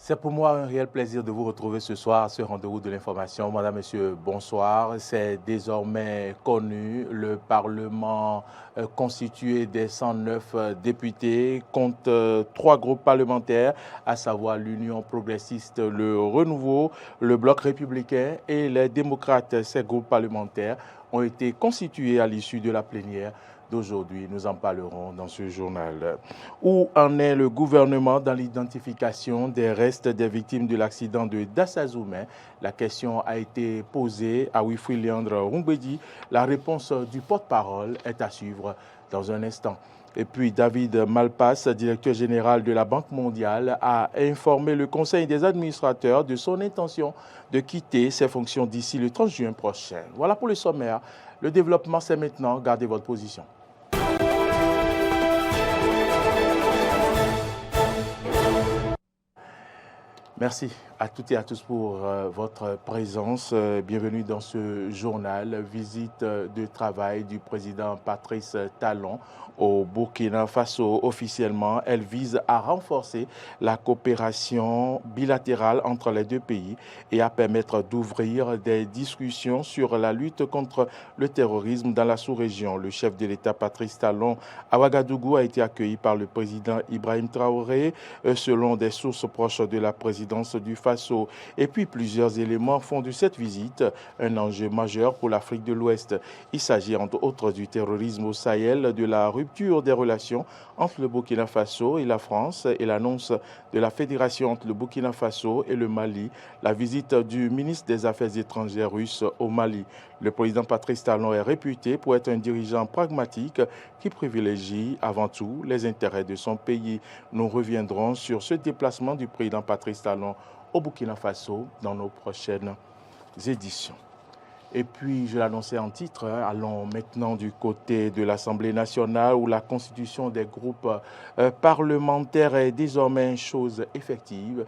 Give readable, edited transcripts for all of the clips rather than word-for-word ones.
C'est pour moi un réel plaisir de vous retrouver ce soir à ce rendez-vous de l'information. Madame, Monsieur, bonsoir. C'est désormais connu, le Parlement constitué des 109 députés compte 3 groupes parlementaires, à savoir l'Union progressiste, le Renouveau, le Bloc républicain et les démocrates. Ces groupes parlementaires ont été constitués à l'issue de la plénière d'aujourd'hui. Nous en parlerons dans ce journal. Où en est le gouvernement dans l'identification des restes des victimes de l'accident de Dassazoumé? La question a été posée à Wilfried Léandre Rumbedi. La réponse du porte-parole est à suivre dans un instant. Et puis David Malpass, directeur général de la Banque mondiale, a informé le Conseil des administrateurs de son intention de quitter ses fonctions d'ici le 30 juin prochain. Voilà pour le sommaire. Le développement, c'est maintenant. Gardez votre position. Merci à toutes et à tous pour votre présence. Bienvenue dans ce journal. Visite de travail du président Patrice Talon au Burkina Faso. Officiellement, elle vise à renforcer la coopération bilatérale entre les deux pays et à permettre d'ouvrir des discussions sur la lutte contre le terrorisme dans la sous-région. Le chef de l'État Patrice Talon à Ouagadougou a été accueilli par le président Ibrahim Traoré, selon des sources proches de la présidence du Faso. Et puis plusieurs éléments font de cette visite un enjeu majeur pour l'Afrique de l'Ouest. Il s'agit entre autres du terrorisme au Sahel, de la rupture des relations entre le Burkina Faso et la France et l'annonce de la fédération entre le Burkina Faso et le Mali, la visite du ministre des Affaires étrangères russe au Mali. Le président Patrice Talon est réputé pour être un dirigeant pragmatique qui privilégie avant tout les intérêts de son pays. Nous reviendrons sur ce déplacement du président Patrice Talon au Burkina Faso dans nos prochaines éditions. Et puis, je l'annonçais en titre, allons maintenant du côté de l'Assemblée nationale où la constitution des groupes parlementaires est désormais une chose effective,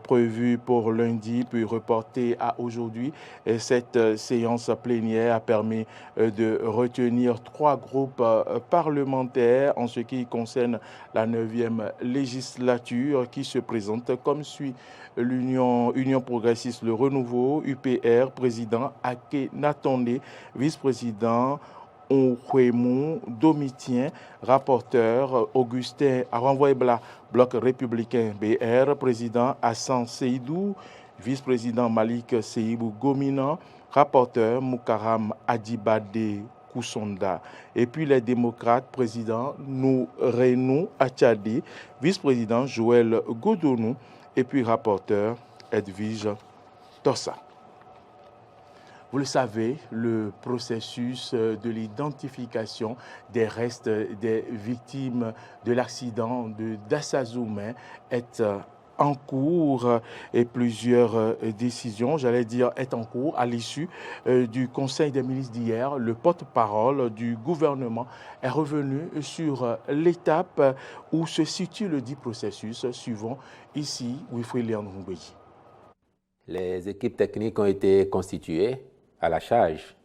prévue pour lundi puis reportée à aujourd'hui. Cette séance plénière a permis de retenir 3 groupes parlementaires en ce qui concerne la 9e législature qui se présente comme suit. L'Union progressiste, le Renouveau, UPR, président Ake Natonde, vice-président Onkwemou Domitien, rapporteur Augustin Aranvoyebla, bloc républicain BR, président Hassan Seydou, vice-président Malik Seibou Gomina, rapporteur Moukaram Adibade Koussonda. Et puis les démocrates, président Nourenou Achadi, vice-président Joël Godonou, et puis rapporteur Edwige Tossa. Vous le savez, le processus de l'identification des restes des victimes de l'accident de Dassazoumé est en cours et plusieurs décisions, est en cours à l'issue du Conseil des ministres d'hier. Le porte-parole du gouvernement est revenu sur l'étape où se situe le dit processus. Suivant ici Wilfried Léandre Rumbedi. Les équipes techniques ont été constituées à la charge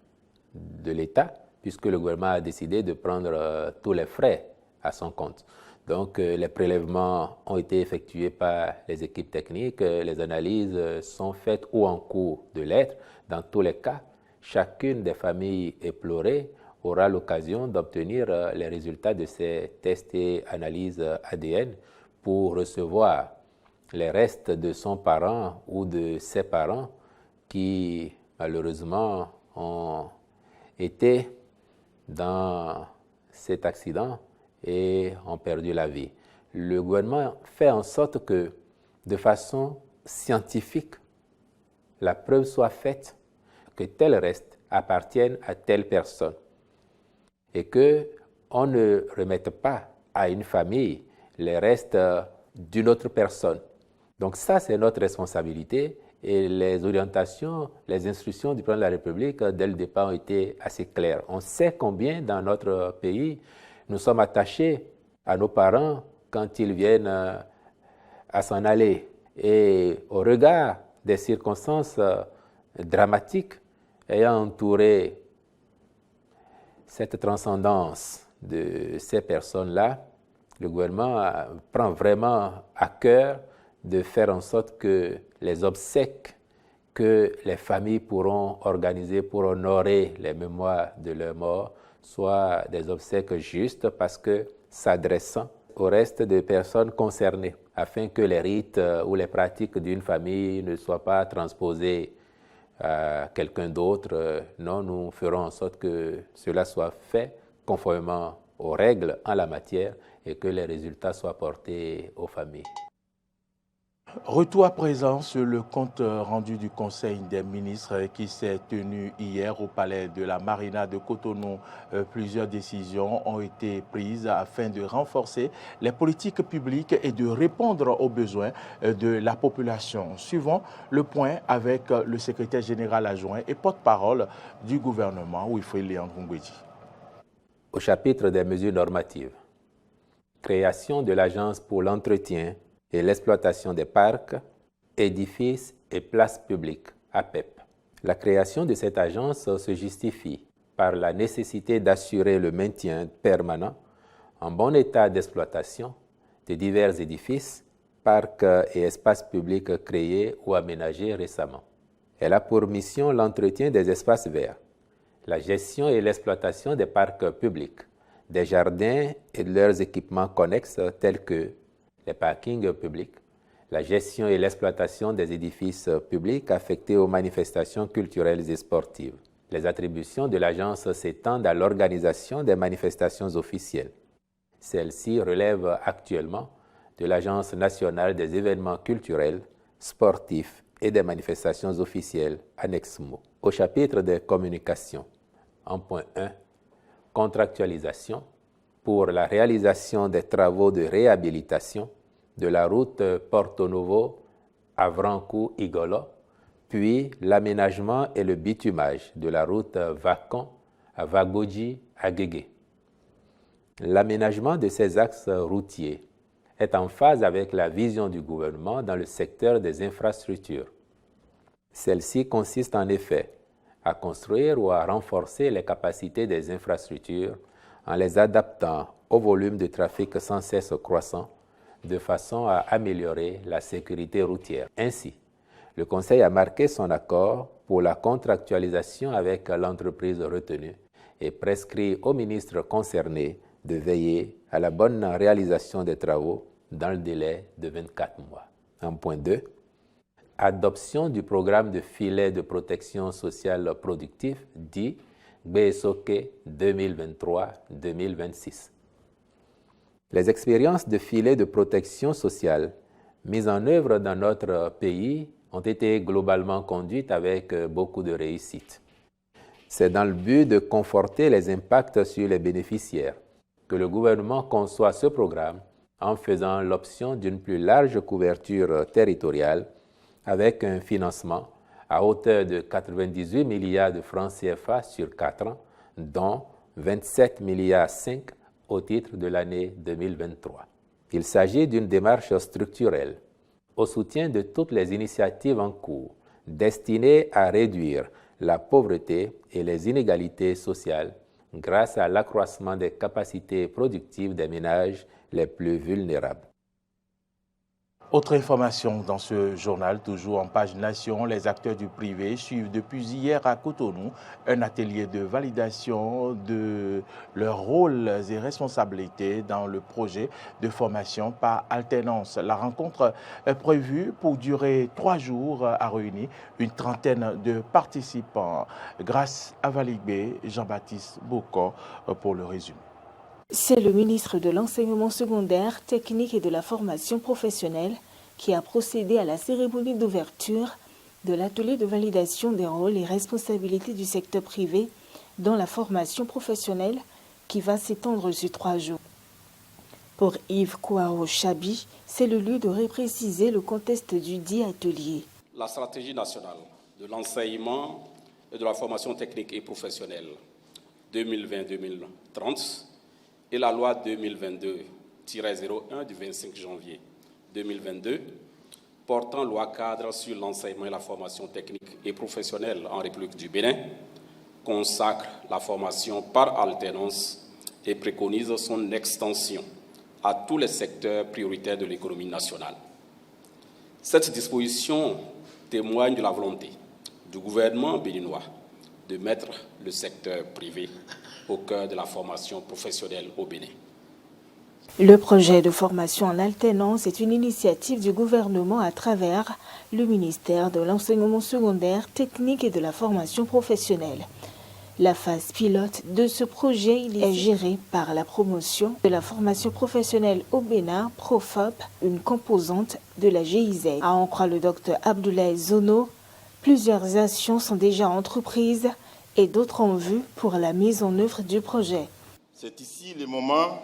de l'État puisque le gouvernement a décidé de prendre tous les frais à son compte. Donc, les prélèvements ont été effectués par les équipes techniques, les analyses sont faites ou en cours de l'être. Dans tous les cas, chacune des familles éplorées aura l'occasion d'obtenir les résultats de ces tests et analyses ADN pour recevoir les restes de son parent ou de ses parents qui, malheureusement, ont été dans cet accident et ont perdu la vie. Le gouvernement fait en sorte que, de façon scientifique, la preuve soit faite que tel reste appartienne à telle personne et qu'on ne remette pas à une famille les restes d'une autre personne. Donc ça, c'est notre responsabilité et les orientations, les instructions du président de la République, dès le départ, ont été assez claires. On sait combien dans notre pays, nous sommes attachés à nos parents quand ils viennent à s'en aller. Et au regard des circonstances dramatiques ayant entouré cette transcendance de ces personnes-là, le gouvernement prend vraiment à cœur de faire en sorte que les obsèques que les familles pourront organiser pour honorer les mémoires de leurs morts soient des obsèques justes parce que s'adressant au reste des personnes concernées, afin que les rites ou les pratiques d'une famille ne soient pas transposés à quelqu'un d'autre. Non, nous ferons en sorte que cela soit fait conformément aux règles en la matière et que les résultats soient portés aux familles. Retour à présent sur le compte rendu du Conseil des ministres qui s'est tenu hier au palais de la Marina de Cotonou. Plusieurs décisions ont été prises afin de renforcer les politiques publiques et de répondre aux besoins de la population. Suivons le point avec le secrétaire général adjoint et porte-parole du gouvernement, Wilfried Léon Ngouedji. Au chapitre des mesures normatives, création de l'Agence pour l'entretien et l'exploitation des parcs, édifices et places publiques, APEP. La création de cette agence se justifie par la nécessité d'assurer le maintien permanent en bon état d'exploitation de divers édifices, parcs et espaces publics créés ou aménagés récemment. Elle a pour mission l'entretien des espaces verts, la gestion et l'exploitation des parcs publics, des jardins et de leurs équipements connexes tels que les parkings publics, la gestion et l'exploitation des édifices publics affectés aux manifestations culturelles et sportives. Les attributions de l'agence s'étendent à l'organisation des manifestations officielles. Celles-ci relèvent actuellement de l'Agence nationale des événements culturels, sportifs et des manifestations officielles, ANEXMO. Au chapitre des communications, en point 1, contractualisation pour la réalisation des travaux de réhabilitation de la route Porto Novo à Vrancou-Igolo, puis l'aménagement et le bitumage de la route Vacon à Vagodji-Agégué. L'aménagement de ces axes routiers est en phase avec la vision du gouvernement dans le secteur des infrastructures. Celle-ci consiste en effet à construire ou à renforcer les capacités des infrastructures en les adaptant au volume de trafic sans cesse croissant, de façon à améliorer la sécurité routière. Ainsi, le Conseil a marqué son accord pour la contractualisation avec l'entreprise retenue et prescrit aux ministres concernés de veiller à la bonne réalisation des travaux dans le délai de 24 mois. En point 2, adoption du programme de filet de protection sociale productif dit BSOK 2023-2026. Les expériences de filets de protection sociale mises en œuvre dans notre pays ont été globalement conduites avec beaucoup de réussite. C'est dans le but de conforter les impacts sur les bénéficiaires que le gouvernement conçoit ce programme en faisant l'option d'une plus large couverture territoriale avec un financement à hauteur de 98 milliards de francs CFA sur 4 ans, dont 27 milliards 5 au titre de l'année 2023. Il s'agit d'une démarche structurelle au soutien de toutes les initiatives en cours destinées à réduire la pauvreté et les inégalités sociales grâce à l'accroissement des capacités productives des ménages les plus vulnérables. Autre information dans ce journal, toujours en page Nation, les acteurs du privé suivent depuis hier à Cotonou un atelier de validation de leurs rôles et responsabilités dans le projet de formation par alternance. La rencontre est prévue pour durer 3 jours, a réuni une trentaine de participants. Grâce à Valigbe, Jean-Baptiste Boko pour le résumé. C'est le ministre de l'Enseignement secondaire, technique et de la formation professionnelle qui a procédé à la cérémonie d'ouverture de l'atelier de validation des rôles et responsabilités du secteur privé dans la formation professionnelle qui va s'étendre sur 3 jours. Pour Yves Kouaro-Chabi, c'est le lieu de repréciser le contexte du dit atelier. La stratégie nationale de l'enseignement et de la formation technique et professionnelle 2020-2030 et la loi 2022-01 du 25 janvier 2022 portant loi cadre sur l'enseignement et la formation technique et professionnelle en République du Bénin consacre la formation par alternance et préconise son extension à tous les secteurs prioritaires de l'économie nationale. Cette disposition témoigne de la volonté du gouvernement béninois de mettre le secteur privé au cœur de la formation professionnelle au Bénin. Le projet de formation en alternance est une initiative du gouvernement à travers le ministère de l'enseignement secondaire, technique et de la formation professionnelle. La phase pilote de ce projet est gérée par la promotion de la formation professionnelle au Bénin, Profop, une composante de la GIZ. À en croire le Dr Abdoulaye Zono, plusieurs actions sont déjà entreprises et d'autres en vue pour la mise en œuvre du projet. C'est ici le moment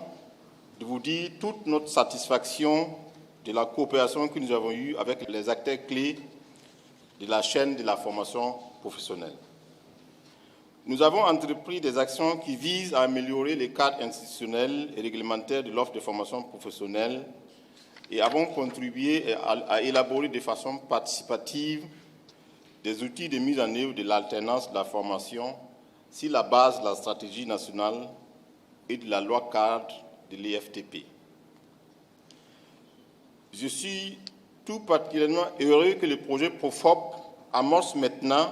de vous dire toute notre satisfaction de la coopération que nous avons eue avec les acteurs clés de la chaîne de la formation professionnelle. Nous avons entrepris des actions qui visent à améliorer les cadres institutionnels et réglementaires de l'offre de formation professionnelle et avons contribué à élaborer de façon participative des outils de mise en œuvre de l'alternance de la formation sur la base de la stratégie nationale et de la loi cadre de l'IFTP. Je suis tout particulièrement heureux que le projet Profop amorce maintenant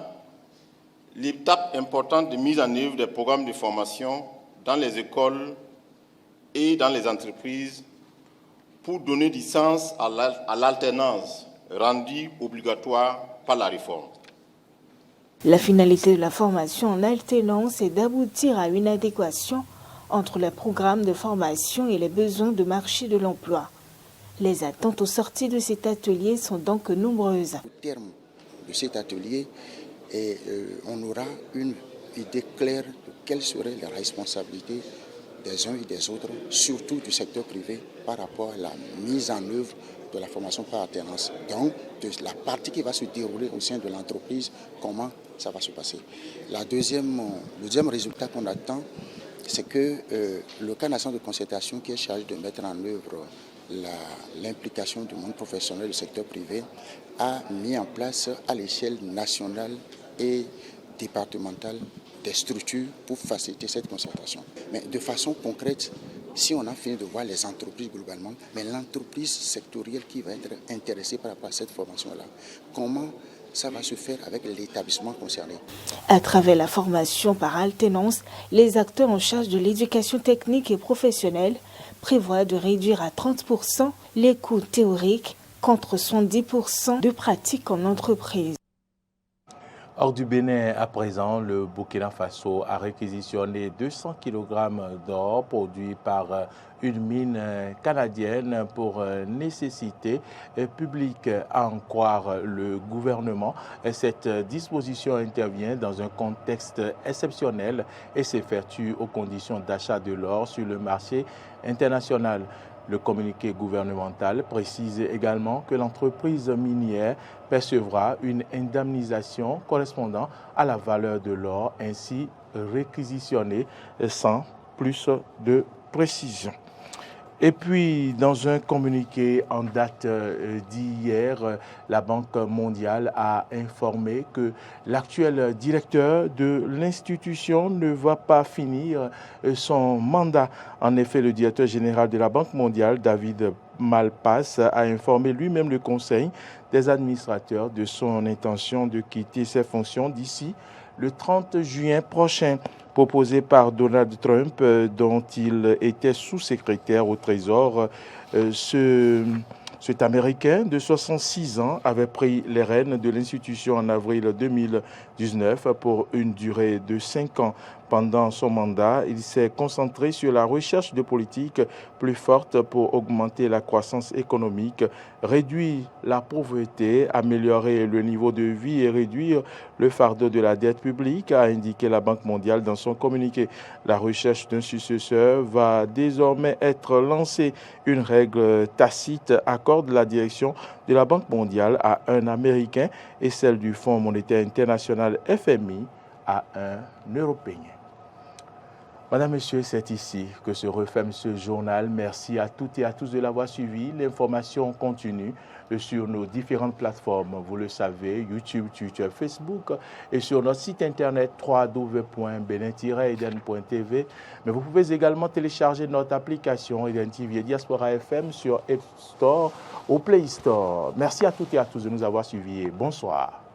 l'étape importante de mise en œuvre des programmes de formation dans les écoles et dans les entreprises pour donner du sens à l'alternance rendue obligatoire par la réforme. La finalité de la formation en alternance est d'aboutir à une adéquation entre les programmes de formation et les besoins de marché de l'emploi. Les attentes aux sorties de cet atelier sont donc nombreuses. Au terme de cet atelier, on aura une idée claire de quelles seraient les responsabilités des uns et des autres, surtout du secteur privé, par rapport à la mise en œuvre de la formation par alternance. Donc, de la partie qui va se dérouler au sein de l'entreprise, comment ça va se passer. Le deuxième résultat qu'on attend, c'est que le cadre national de concertation qui est chargé de mettre en œuvre l'implication du monde professionnel du secteur privé a mis en place à l'échelle nationale et départementale des structures pour faciliter cette concertation. Mais de façon concrète, si on a fini de voir les entreprises globalement, mais l'entreprise sectorielle qui va être intéressée par rapport à cette formation-là, comment ça va se faire avec l'établissement concerné. À travers la formation par alternance, les acteurs en charge de l'éducation technique et professionnelle prévoient de réduire à 30% les coûts théoriques contre 70% de pratiques en entreprise. Hors du Bénin, à présent, le Burkina Faso a réquisitionné 200 kg d'or produit par une mine canadienne pour nécessité publique, à en croire le gouvernement. Cette disposition intervient dans un contexte exceptionnel et s'effectue aux conditions d'achat de l'or sur le marché international. Le communiqué gouvernemental précise également que l'entreprise minière percevra une indemnisation correspondant à la valeur de l'or ainsi réquisitionné sans plus de précision. Et puis, dans un communiqué en date d'hier, la Banque mondiale a informé que l'actuel directeur de l'institution ne va pas finir son mandat. En effet, le directeur général de la Banque mondiale, David Malpass, a informé lui-même le Conseil des administrateurs de son intention de quitter ses fonctions d'ici le 30 juin prochain. Proposé par Donald Trump, dont il était sous-secrétaire au Trésor. Cet Américain de 66 ans avait pris les rênes de l'institution en avril 2019 pour une durée de 5 ans. Pendant son mandat, il s'est concentré sur la recherche de politiques plus fortes pour augmenter la croissance économique, réduire la pauvreté, améliorer le niveau de vie et réduire le fardeau de la dette publique, a indiqué la Banque mondiale dans son communiqué. La recherche d'un successeur va désormais être lancée. Une règle tacite accorde la direction de la Banque mondiale à un Américain et celle du Fonds monétaire international FMI à un Européen. Madame, Monsieur, c'est ici que se referme ce journal. Merci à toutes et à tous de l'avoir suivi. L'information continue sur nos différentes plateformes. Vous le savez, YouTube, Twitter, Facebook et sur notre site internet www.benin-eden.tv. Mais vous pouvez également télécharger notre application Eden TV et Diaspora FM sur App Store ou Play Store. Merci à toutes et à tous de nous avoir suivis et bonsoir.